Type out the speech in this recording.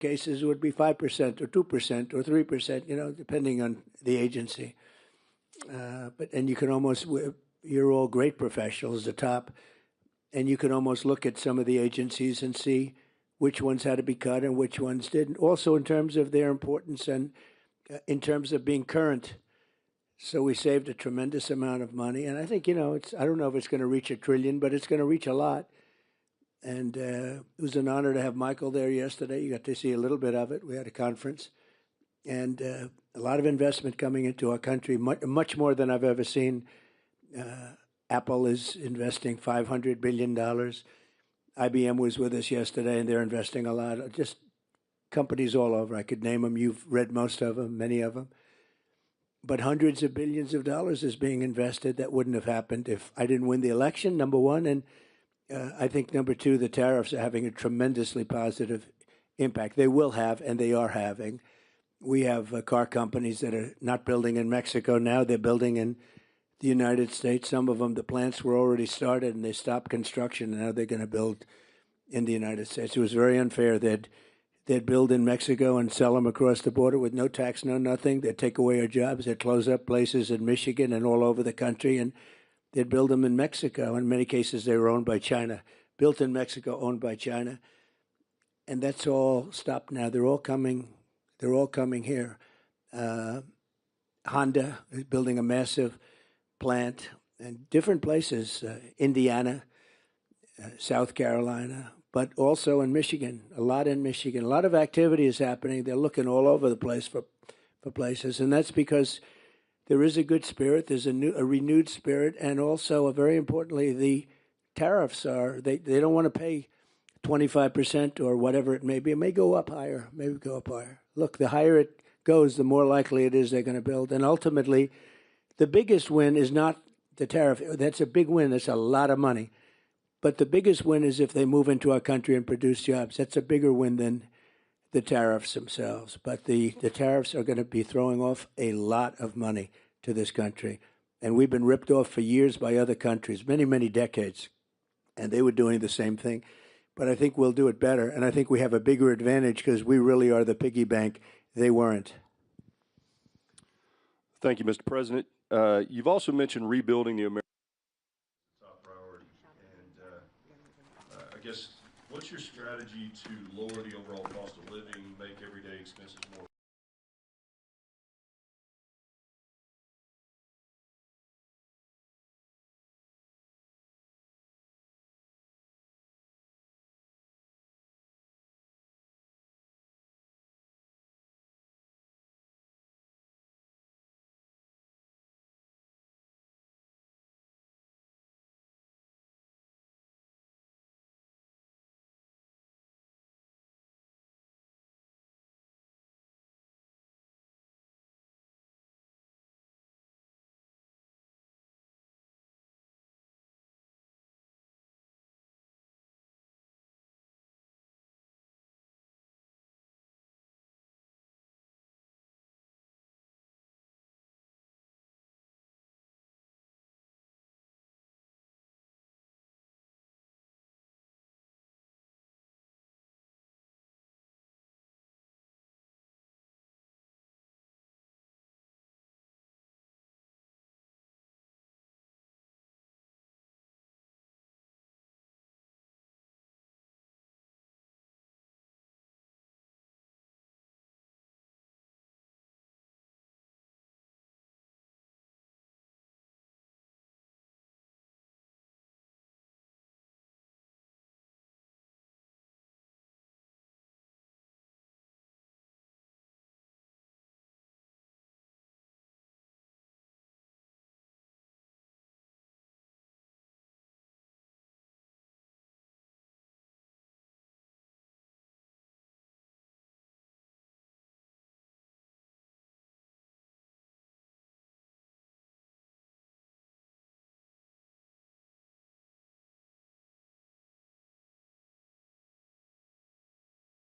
cases, it would be 5% or 2% or 3%, depending on the agency. And you can almost, you're all great professionals, the top, and you can almost look at some of the agencies and see which ones had to be cut and which ones didn't. Also, in terms of their importance and in terms of being current. So we saved a tremendous amount of money. And I think, I don't know if it's going to reach $1 trillion, but it's going to reach a lot. And it was an honor to have Michael there yesterday. You got to see a little bit of it. We had a conference. And a lot of investment coming into our country, much more than I've ever seen. Apple is investing $500 billion. IBM was with us yesterday, and they're investing a lot. Just companies all over. I could name them. You've read most of them, many of them. But hundreds of billions of dollars is being invested. That wouldn't have happened if I didn't win the election, number one. And I think, number two, the tariffs are having a tremendously positive impact. They will have, and they are having. We have car companies that are not building in Mexico now. They're building in the United States. Some of them, the plants were already started, and they stopped construction, and now they're going to build in the United States. It was very unfair. They'd build in Mexico and sell them across the border with no tax, no nothing. They'd take away our jobs. They'd close up places in Michigan and all over the country, and they'd build them in Mexico. In many cases, they were owned by China. Built in Mexico, owned by China. And that's all stopped now. They're all coming here. Honda is building a massive plant in different places, Indiana, South Carolina, but also in Michigan, a lot in Michigan. A lot of activity is happening. They're looking all over the place for places, and that's because there is a good spirit. There's a renewed spirit, and also, very importantly, the tariffs are, they don't want to pay 25% or whatever it may be. It may go up higher, maybe go up higher. Look, the higher it goes, the more likely it is they're going to build. And ultimately, the biggest win is not the tariff. That's a big win. That's a lot of money. But the biggest win is if they move into our country and produce jobs. That's a bigger win than the tariffs themselves. But the tariffs are going to be throwing off a lot of money to this country. And we've been ripped off for years by other countries, many, many decades. And they were doing the same thing. But I think we'll do it better. And I think we have a bigger advantage because we really are the piggy bank. They weren't. Thank you, Mr. President. You've also mentioned rebuilding the American top priority. And I guess, what's your strategy to lower the overall cost of living, make everyday expenses more